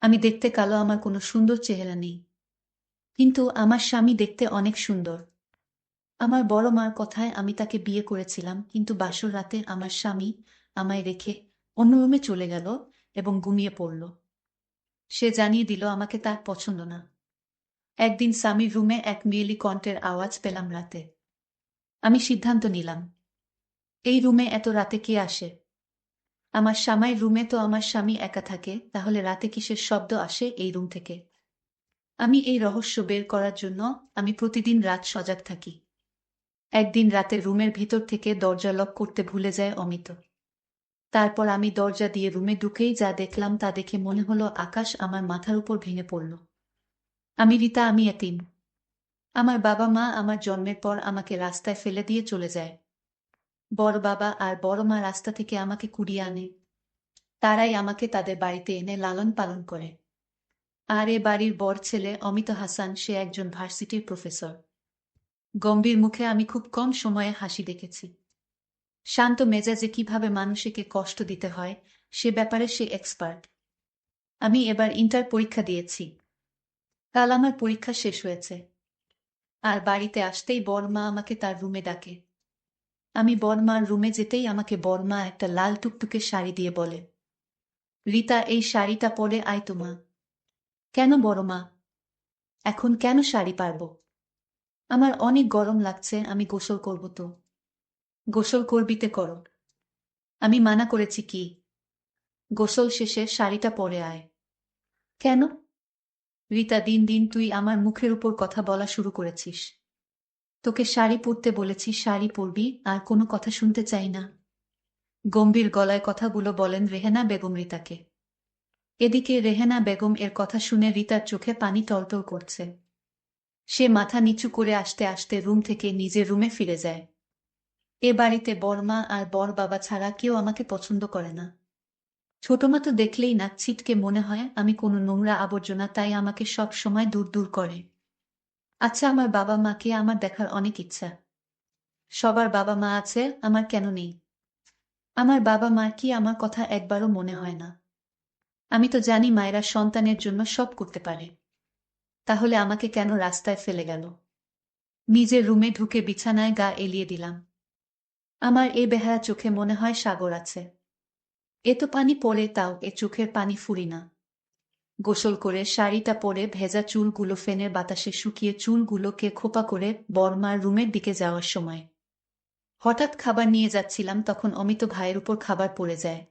আমি দেখতে কালো, আমার কোনো সুন্দর চেহারা নেই, কিন্তু আমার স্বামী দেখতে অনেক সুন্দর। আমার বড় মার কথায় আমি তাকে বিয়ে করেছিলাম, কিন্তু বাসর রাতে আমার স্বামী আমায় রেখে অন্য রুমে চলে গেল এবং ঘুমিয়ে পড়ল। সে জানিয়ে দিল আমাকে তার পছন্দ না। একদিন স্বামীর রুমে এক মেয়েলি কণ্ঠের আওয়াজ পেলাম রাতে। আমি সিদ্ধান্ত নিলাম, এই রুমে এত রাতে কে আসে? আমার স্বামীর রুমে তো আমার স্বামী একা থাকে, তাহলে রাতে কিসের শব্দ আসে এই রুম থেকে? আমি এই রহস্য বের করার জন্য আমি প্রতিদিন রাত সজাগ থাকি। একদিন রাতে রুমের ভিতর থেকে দরজা লক করতে ভুলে যায় অমিত। তারপর আমি দরজা দিয়ে রুমে ঢুকেই যা দেখলাম তা দেখে মনে হলো আকাশ আমার মাথার উপর ভেঙে পড়ল। আমি রীতা, আমি এতিম। আমার বাবা মা আমার জন্মের পর আমাকে রাস্তায় ফেলে দিয়ে চলে যায়। বড় বাবা আর বড় মা রাস্তা থেকে আমাকে কুড়িয়ে আনে। তারাই আমাকে তাদের বাড়িতে এনে লালন পালন করে। আর এ বাড়ির বড় ছেলে অমিত হাসান, সে একজন ভার্সিটির প্রফেসর। গম্ভীর মুখে আমি খুব কম সময়ে হাসি দেখেছি। শান্ত মেজাজে কিভাবে মানুষকে কষ্ট দিতে হয় সে ব্যাপারে সে এক্সপার্ট। আমি এবার ইন্টার পরীক্ষা দিয়েছি। কাল আমার পরীক্ষা শেষ হয়েছে। আর বাড়িতে আসতেই বড়মা আমাকে তার রুমে ডাকে। আমি বড়মার রুমে যেতেই আমাকে বড়মা একটা লাল টুকটুকে শাড়ি দিয়ে বলে, রীতা, এই শাড়িটা পরে আয় তো মা। কেন বড়মা? এখন কেন শাড়ি পারব? আমার অনেক গরম লাগছে, আমি গোসল করব তো। গোসল করবিতে করো, আমি মানা করেছি কি? গোসল শেষে শাড়িটা পরে আয়। কেন? রীতা, দিন দিন তুই আমার মুখের উপর কথা বলা শুরু করেছিস। তোকে শাড়ি পরতে বলেছি, শাড়ি পরবি, আর কোনো কথা শুনতে চাই না। গম্ভীর গলায় কথাগুলো বলেন রেহেনা বেগম রীতাকে। এদিকে রেহেনা বেগম এর কথা শুনে রীতার চোখে পানি টলটল করছে। সে মাথা নিচু করে আস্তে আস্তে রুম থেকে নিজের রুমে ফিরে যায়। এ বাড়িতে বড়মা আর বড় বাবা ছাড়া কেউ আমাকে পছন্দ করে না। ছোটমা তো দেখলেই নাক ছিটকে মনে হয় আমি কোনো নোংরা আবর্জনা, তাই আমাকে সব সময় দূর দূর করে। আচ্ছা, আমার বাবা মাকে আমার দেখার অনেক ইচ্ছা। সবার বাবা মা আছে, আমার কেন নেই? আমার বাবা মার কি আমার কথা একবারও মনে হয় না? আমি তো জানি মায়েরা সন্তানের জন্য সব করতে পারে। তাহলে আমাকে কেন রাস্তায় ফেলে গেল? নিজের রুমে ঢুকে বিছানায় গা এলিয়ে দিলাম। আমার এ বেহায়া চোখে মনে হয় সাগর আছে। এ তো পানি পড়ে, তাও এ চোখের পানি ফুরি না। গোসল করে শাড়িটা পরে ভেজা চুলগুলো ফ্যানের বাতাসে শুকিয়ে চুলগুলোকে খোপা করে বড়মার রুমের দিকে যাওয়ার সময় হঠাৎ খাবার নিয়ে যাচ্ছিলাম, তখন অমিত ভাইয়ের উপর খাবার পড়ে যায়।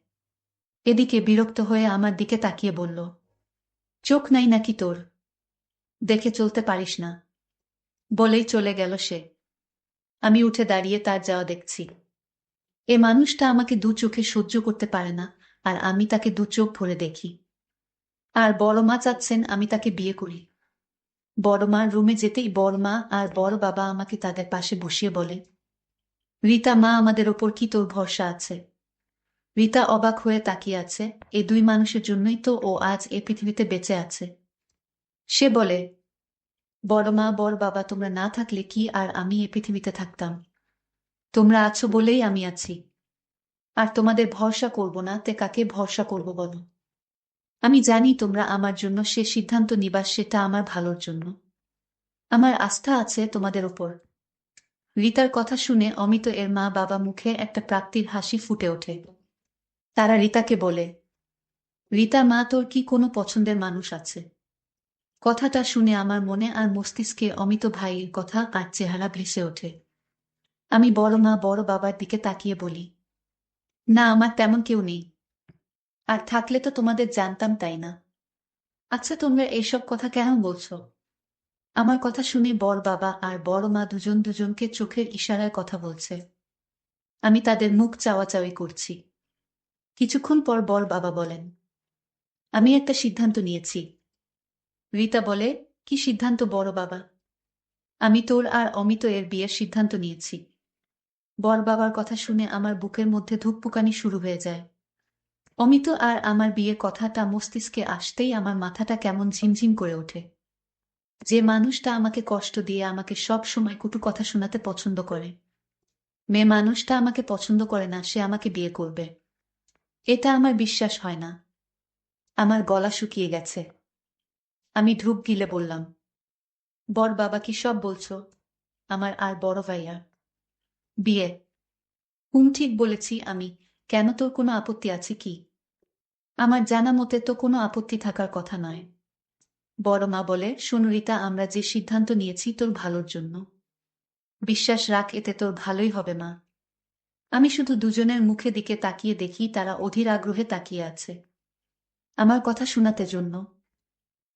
এদিকে বিরক্ত হয়ে আমার দিকে তাকিয়ে বলল, চোখ নাই নাকি তোর? দেখে চলতে পারিস না? বলেই চলে গেল সে। আমি উঠে দাঁড়িয়ে তার যাওয়া দেখছি। এ মানুষটা আমাকে দু চোখে সহ্য করতে পারে না, আর আমি তাকে দু চোখ ভরে দেখি। আর বড় মা চাচ্ছেন আমি তাকে বিয়ে করি। বড় মার রুমে যেতেই বড় মা আর বড় বাবা আমাকে তাদের পাশে বসিয়ে বলে, রীতা মা, আমাদের ওপর কি তোর ভরসা আছে? রীতা অবাক হয়ে তাকিয়ে আছে। এই দুই মানুষের জন্যই তো ও আজ এ পৃথিবীতে বেঁচে আছে। সে বলে, বড় মা, বড় বাবা, তোমরা না থাকলে কি আর আমি এ পৃথিবীতে থাকতাম? তোমরা আছো বলেই আমি আছি। আর তোমাদের ভরসা করব না তে কাকে ভরসা করব বলো? আমি জানি তোমরা আমার জন্য সে সিদ্ধান্ত নিবা, সেটা আমার ভালোর জন্য। আমার আস্থা আছে তোমাদের ওপর। রীতার কথা শুনে অমিত এর মা বাবা মুখে একটা প্রাপ্তির হাসি ফুটে ওঠে। তারা রীতাকে বলে, রীতা মা, তোর কি কোনো পছন্দের মানুষ আছে? কথাটা শুনে আমার মনে আর মস্তিষ্কে অমিত ভাইয়ের কথা আর চেহারা ভেসে ওঠে। আমি বড় মা বড় বাবার দিকে তাকিয়ে বলি, না, আমার তেমন কেউ নেই। আর থাকলে তো তোমাদের জানতাম, তাই না? আচ্ছা, তোমরা এইসব কথা কেন বলছো? আমার কথা শুনে বড় বাবা আর বড় মা দুজন দুজনকে চোখের ইশারায় কথা বলছে। আমি তাদের মুখ চাওয়াচাওয়ি করছি। কিছুক্ষণ পর বড় বাবা বলেন, আমি একটা সিদ্ধান্ত নিয়েছি। রীতা বলে, কি সিদ্ধান্ত বড় বাবা? আমি তোর আর অমিত এর বিয়ের সিদ্ধান্ত নিয়েছি। বড় বাবার কথা শুনে আমার বুকের মধ্যে ধুকপুকানি শুরু হয়ে যায়। অমিত আর আমার বিয়ের কথাটা মস্তিষ্কে আসতেই আমার মাথাটা কেমন ঝিমঝিম করে ওঠে। যে মানুষটা আমাকে কষ্ট দিয়ে আমাকে সব সময় কটু কথা শোনাতে পছন্দ করে, মেয়ে মানুষটা আমাকে পছন্দ করে না, সে আমাকে বিয়ে করবে, এটা আমার বিশ্বাস হয় না। আমার গলা শুকিয়ে গেছে। আমি ঢুক গিলে বললাম, বর বাবা কি সব বলছো? আমার আর বড় ভাইয়া বিয়ে? ঠিক বলেছি আমি। কেন, তোর কোনো আপত্তি আছে কি? আমার জানা মতে তো কোনো আপত্তি থাকার কথা নয়। বড় মা বলে, শোন রিতা, আমরা যে সিদ্ধান্ত নিয়েছি তোর ভালোর জন্য। বিশ্বাস রাখ, এতে তোর ভালোই হবে মা। আমি শুধু দুজনের মুখে দিকে তাকিয়ে দেখি, তারা অধীর আগ্রহে তাকিয়ে আছে আমার কথা শোনাতে জন্য।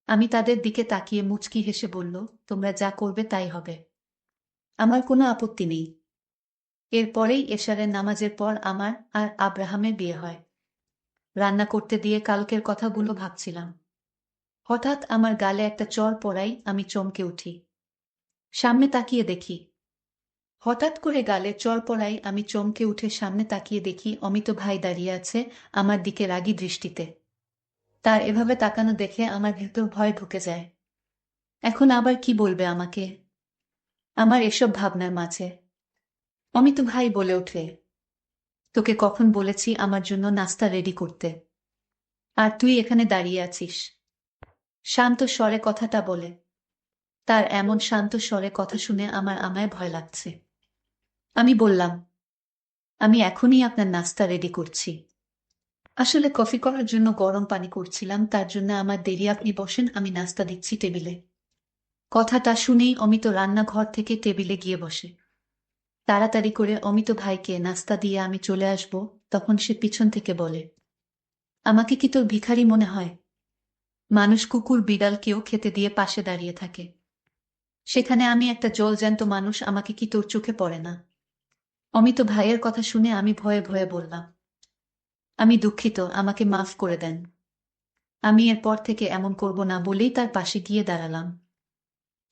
আমি তাদের দিকে তাকিয়ে মুচকি হেসে বলল, তোমরা যা করবে তাই হবে। আমার কোনো আপত্তি নেই। এরপরেই এশারের নামাজের পর আমার আর আব্রাহামের বিয়ে হয়। রান্না করতে দিয়ে কালকের কথাগুলো ভাবছিলাম। হঠাৎ আমার গালে একটা চড় পড়াই আমি চমকে উঠি। সামনে তাকিয়ে দেখি। হঠাৎ করে গালে চড় পড়াই আমি চমকে উঠে সামনে তাকিয়ে দেখি অমিত ভাই দাঁড়িয়ে আছে আমার দিকে রাগী দৃষ্টিতে। তার এভাবে তাকানো দেখে আমার ভেতর ভয় ঢুকে যায়। এখন আবার কি বলবে আমাকে? আমার এসব ভাবনার মাঝে অমিত ভাই বলে ওঠে, তোকে কখন বলেছি আমার জন্য নাস্তা রেডি করতে? আর তুই এখানে দাঁড়িয়ে আছিস? শান্ত স্বরে কথাটা বলে। তার এমন শান্ত স্বরে কথা শুনে আমার আমায় ভয় লাগছে। আমি বললাম, আমি এখনই আপনার নাস্তা রেডি করছি। আসলে কফি করার জন্য গরম পানি করছিলাম, তার জন্য আমার দেরি। আপনি বসেন, আমি নাস্তা দিচ্ছি টেবিলে। কথাটা শুনেই অমিত রান্নাঘর থেকে টেবিলে গিয়ে বসে। তাড়াতাড়ি করে অমিত ভাইকে নাস্তা দিয়ে আমি চলে আসব, তখন সে পিছন থেকে বলে, আমাকে কি তোর ভিখারি মনে হয়? মানুষ কুকুর বিড়ালকেও খেতে দিয়ে পাশে দাঁড়িয়ে থাকে, সেখানে আমি একটা জলজ্যান্ত মানুষ, আমাকে কি তোর চোখে পড়ে না? অমিত ভাইয়ের কথা শুনে আমি ভয়ে ভয়ে বললাম, আমি দুঃখিত, আমাকে মাফ করে দেন। আমি এরপর থেকে এমন করব না বলেই তার পাশে গিয়ে দাঁড়ালাম।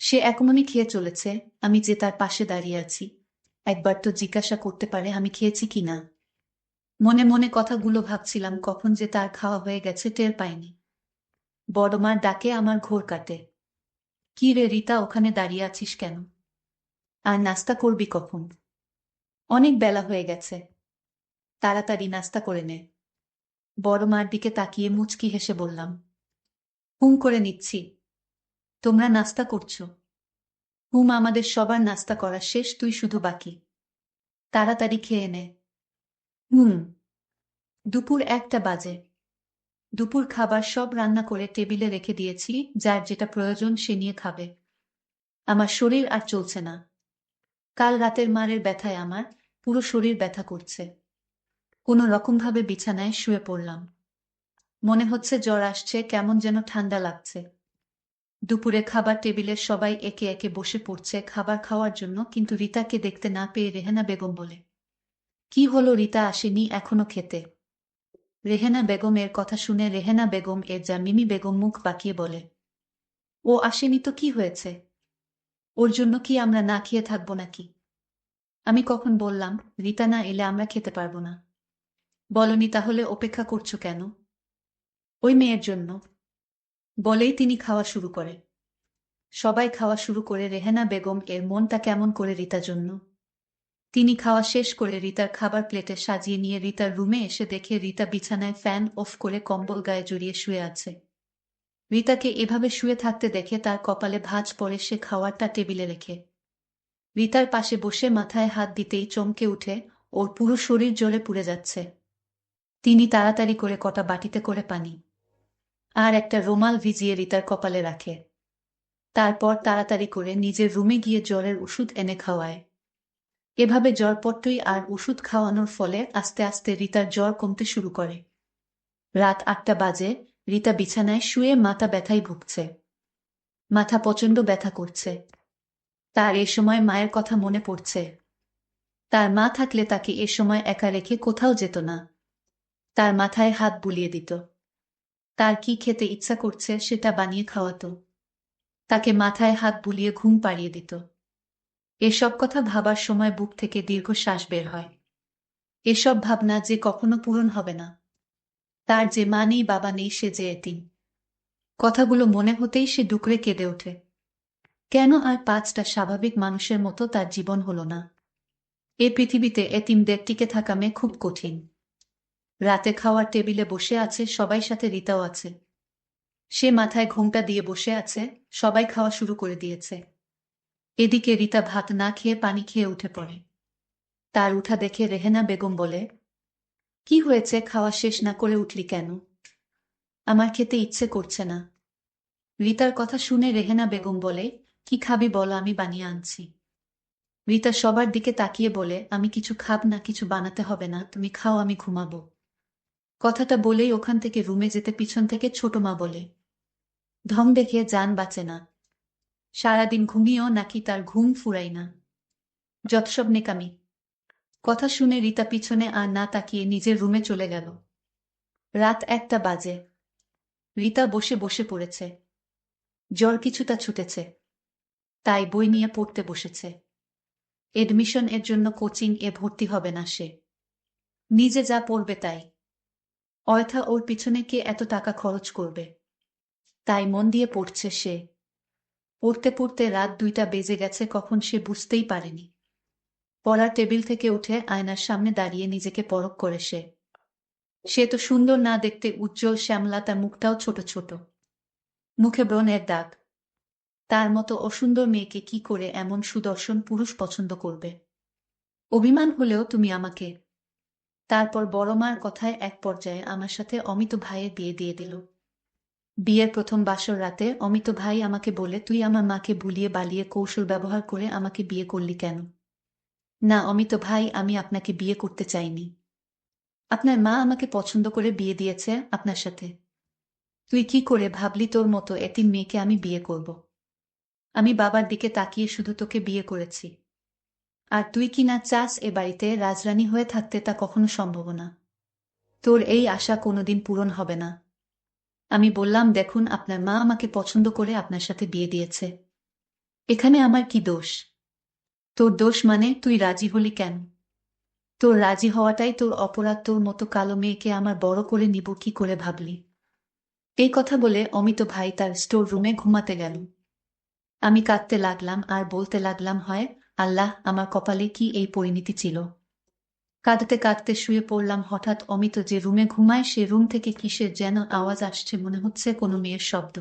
সে এমনই খেয়ে চলেছে, আমি যে তার পাশে দাঁড়িয়ে আছি। একবার তো জিজ্ঞাসা করতে পারে আমি খেয়েছি কিনা। মনে মনে কথাগুলো ভাবছিলাম, কখন যে তার খাওয়া হয়ে গেছে টের পাইনি। বড়মার ডাকে আমার ঘোর কাটে। কি রে রিতা, ওখানে দাঁড়িয়ে আছিস কেন? আর নাস্তা করবি কখন? অনেক বেলা হয়ে গেছে, তাড়াতাড়ি নাস্তা করে নে। বড়মার দিকে তাকিয়ে মুচকি হেসে বললাম, করে নিচ্ছি। তোমরা নাস্তা করছো? আমাদের সবার নাস্তা করা শেষ, তুই শুধু বাকি। তাড়াতাড়ি খেয়ে নে। হুম। দুপুর 1টা বাজে। দুপুর খাবার সব রান্না করে টেবিলে রেখে দিয়েছি, যার যেটা প্রয়োজন সে নিয়ে খাবে। আমার শরীর আর চলছে না। কাল রাতের মারের ব্যথায় আমার পুরো শরীর ব্যথা করছে। কোনো রকমভাবে বিছানায় শুয়ে পড়লাম। মনে হচ্ছে জ্বর আসছে, কেমন যেন ঠান্ডা লাগছে। দুপুরে খাবার টেবিলে সবাই একে একে বসে পড়ছে খাবার খাওয়ার জন্য, কিন্তু রিতাকে দেখতে না পেয়ে রেহেনা বেগম বলে, কি হলো, রিতা আসেনি এখনো খেতে? রেহেনা বেগম এর কথা শুনে রেহেনা বেগম এর যা মিমি বেগম মুখ বাঁকিয়ে বলে, ও আসেনি তো কি হয়েছে? ওর জন্য কি আমরা না খেয়ে থাকবো নাকি? আমি কখন বললাম রিতা না এলে আমরা খেতে পারবো না? বলনি, তাহলে অপেক্ষা করছো কেন? ওই মেয়ের জন্য। বলেই তিনি খাওয়া শুরু করে। সবাই খাওয়া শুরু করে, রেহেনা বেগম এর মনটা কেমন করে রিতার জন্য। তিনি খাওয়া শেষ করে রিতার খাবার প্লেটে সাজিয়ে নিয়ে রিতার রুমে এসে দেখে রিতা বিছানায় ফ্যান অফ করে কম্বল গায়ে জড়িয়ে শুয়ে আছে। রিতাকে এভাবে শুয়ে থাকতে দেখে তার কপালে ভাঁজ পড়ে, সে খাওয়ারটা টেবিলে রেখে রিতার পাশে বসে মাথায় হাত দিতেই চমকে উঠে, ওর পুরো শরীর জ্বলে পুড়ে যাচ্ছে। তিনি তাড়াতাড়ি করে কটা বাটিতে করে পানি আর একটা রুমাল ভিজিয়ে রিতার কপালে রাখে। তারপর তাড়াতাড়ি করে নিজের রুমে গিয়ে জ্বরের ওষুধ এনে খাওয়ায়। এভাবে জ্বরপট্টই আর ওষুধ খাওয়ানোর ফলে আস্তে আস্তে রিতার জ্বর কমতে শুরু করে। রাত 8টা বাজে, রিতা বিছানায় শুয়ে মাথা ব্যথায় ভুগছে। মাথা প্রচণ্ড ব্যথা করছে। তার এ সময় মায়ের কথা মনে পড়ছে। তার মা থাকলে তাকে এ সময় একা রেখে কোথাও যেত না। তার মাথায় হাত বুলিয়ে দিত। তার কি খেতে ইচ্ছা করছে সেটা বানিয়ে খাওয়াতো। তাকে মাথায় হাত বুলিয়ে ঘুম পাড়িয়ে দিত। এসব কথা ভাবার সময় বুক থেকে দীর্ঘ শ্বাস বের হয়। এসব ভাবনা যে কখনো পূরণ হবে না। তার যে মা নেই, বাবা নেই, সে যে এতিম। কথাগুলো মনে হতেই সে ডুকরে কেঁদে ওঠে। কেন আর 5টা স্বাভাবিক মানুষের মতো তার জীবন হলো না? এ পৃথিবীতে এতিমদের টিকে থাকা মেয়ে খুব কঠিন। রাতে খাওয়ার টেবিলে বসে আছে, সবাই সাথে রিতাও আছে। সে মাথায় ঘোমটা দিয়ে বসে আছে, সবাই খাওয়া শুরু করে দিয়েছে। এদিকে রিতা ভাত না খেয়ে পানি খেয়ে উঠে পড়ে। তার উঠা দেখে রেহেনা বেগম বলে, কি হয়েছে, খাওয়া শেষ না করে উঠলি কেন? আমার খেতে ইচ্ছে করছে না। রিতার কথা শুনে রেহেনা বেগম বলে, কি খাবি বলো, আমি বানিয়ে আনছি। রিতা সবার দিকে তাকিয়ে বলে, আমি কিছু খাব না, কিছু বানাতে হবে না, তুমি খাও, আমি ঘুমাবো। কথাটা বলেই ওখান থেকে রুমে যেতে পিছন থেকে ছোট মা বলে, ঢং দেখে জান বাঁচে না। সারাদিন ঘুমিয়েও নাকি তার ঘুম ফুরাই না। যত সব নেকামি। কথা শুনে রিতা পিছনে আর না তাকিয়ে নিজের রুমে চলে গেল। রাত 1টা বাজে। রিতা বসে বসে পড়েছে। জ্বর কিছুটা ছুটেছে। তাই বই নিয়ে পড়তে বসেছে। এডমিশন এর জন্য কোচিং এ ভর্তি হবে না সে। নিজে যা পড়বে তাই। অয়থা ওর পিছনে কে এত টাকা খরচ করবে? তাই মন দিয়ে পড়ছে সে। পড়তে পড়তে রাত 2টা বেজে গেছে, কখন সে বুঝতেই পারেনি। পড়ার টেবিল থেকে উঠে আয়নার সামনে দাঁড়িয়ে নিজেকে পরখ করে সে। সে তো সুন্দর না দেখতে, উজ্জ্বল শ্যামলা, তার মুখটাও ছোট ছোট। মুখে ব্রণের দাগ। তার মতো অসুন্দর মেয়েকে কি করে এমন সুদর্শন পুরুষ পছন্দ করবে? অভিমান হলেও তুমি আমাকে। তারপর বড় মার কথায় এক পর্যায়ে আমার সাথে অমিত ভাইয়ের বিয়ে দিয়ে দিল। বিয়ের প্রথম বাসর রাতে অমিত ভাই আমাকে বলে, তুই আমার মাকে ভুলিয়ে বালিয়ে কৌশল ব্যবহার করে আমাকে বিয়ে করলি কেন? না অমিত ভাই, আমি আপনাকে বিয়ে করতে চাইনি। আপনার মা আমাকে পছন্দ করে বিয়ে দিয়েছে আপনার সাথে। তুই কি করে ভাবলি তোর মতো এতিম মেয়েকে আমি বিয়ে করব? আমি বাবার দিকে তাকিয়ে শুধু তোকে বিয়ে করেছি। আর তুই কি না চাস এ বাড়িতে রাজরানী হয়ে থাকতে, তা কখনো সম্ভব না। তোর এই আশা কোনোদিন পূরণ হবে না। আমি বললাম, দেখুন, আপনার মা আমাকে পছন্দ করে আপনার সাথে বিয়ে দিয়েছে। এখানে আমার কি দোষ? তোর দোষ মানে? তুই রাজি হলি কেন? তোর রাজি হওয়াটাই তোর অপরাধ। তোর মতো কালো মেয়েকে আমার বড় করে নিব কি করে ভাবলি? এই কথা বলে অমিত ভাই তার স্টোর রুমে ঘুমাতে গেল। আমি কাঁদতে লাগলাম আর বলতে লাগলাম, হয় আল্লাহ, আমার কপালে কি এই পরিণতি ছিল। কাঁদতে কাঁদতে শুয়ে পড়লাম। হঠাৎ অমিত যে রুমে ঘুমায় সে রুম থেকে কিসের যেন আওয়াজ আসছে, মনে হচ্ছে কোনো মেয়ের শব্দ।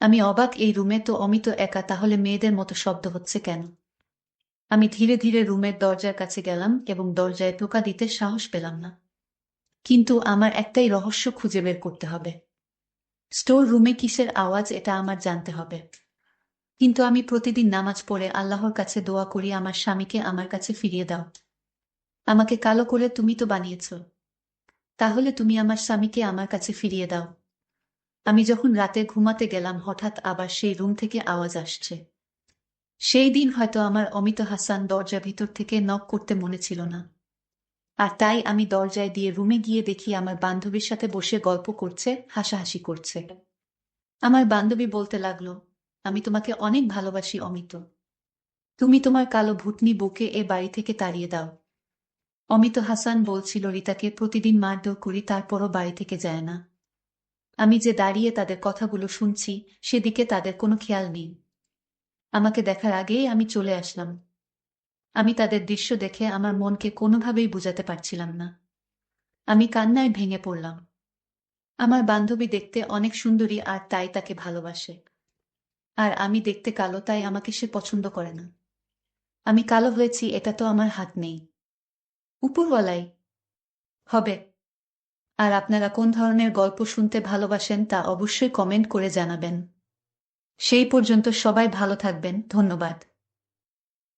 আমি অবাক, এই রুমে তো অমিত একা, তাহলে মেয়েদের মতো শব্দ হচ্ছে কেন? আমি ধীরে ধীরে রুমের দরজার কাছে গেলাম এবং দরজায় টোকা দিতে সাহস পেলাম না। কিন্তু আমার একটাই রহস্য খুঁজে বের করতে হবে। স্টোর রুমে কিসের আওয়াজ, এটা আমার জানতে হবে। কিন্তু আমি প্রতিদিন নামাজ পড়ে আল্লাহর কাছে দোয়া করি, আমার স্বামীকে আমার কাছে ফিরিয়ে দাও। আমাকে কালো করে তুমি তো বানিয়েছ, তাহলে তুমি আমার স্বামীকে আমার কাছে ফিরিয়ে দাও। আমি যখন রাতে ঘুমাতে গেলাম হঠাৎ আবার সেই রুম থেকে আওয়াজ আসছে। সেই দিন হয়তো আমার অমিত হাসান দরজা ভিতর থেকে নক করতে মনে ছিল না। আর তাই আমি দরজায় দিয়ে রুমে গিয়ে দেখি আমার বান্ধবীর সাথে বসে গল্প করছে, হাসাহাসি করছে। আমার বান্ধবী বলতে লাগলো, আমি তোমাকে অনেক ভালোবাসি অমিত। তুমি তোমার কালো ভূতনি বউকে এ বাড়ি থেকে তাড়িয়ে দাও। অমিত হাসান বলছিল, রিতাকে প্রতিদিন মারধর করি, তারপরও বাড়ি থেকে যায় না। আমি যে দাঁড়িয়ে তাদের কথাগুলো শুনছি, সেদিকে তাদের কোনো খেয়াল নেই। আমাকে দেখার আগেই আমি চলে আসলাম। আমি তাদের দৃশ্য দেখে আমার মনকে কোনোভাবেই বুঝাতে পারছিলাম না। আমি কান্নায় ভেঙে পড়লাম। আমার বান্ধবী দেখতে অনেক সুন্দরী আর তাই তাকে ভালোবাসে। আর আমি দেখতে কালো, তাই আমাকে সে পছন্দ করে না। আমি কালো হয়েছি, এটা তো আমার হাত নেই। উপরওয়ালাই হবে। আর আপনারা কোন ধরনের গল্প শুনতে ভালোবাসেন তা অবশ্যই কমেন্ট করে জানাবেন। সেই পর্যন্ত সবাই ভালো থাকবেন, ধন্যবাদ।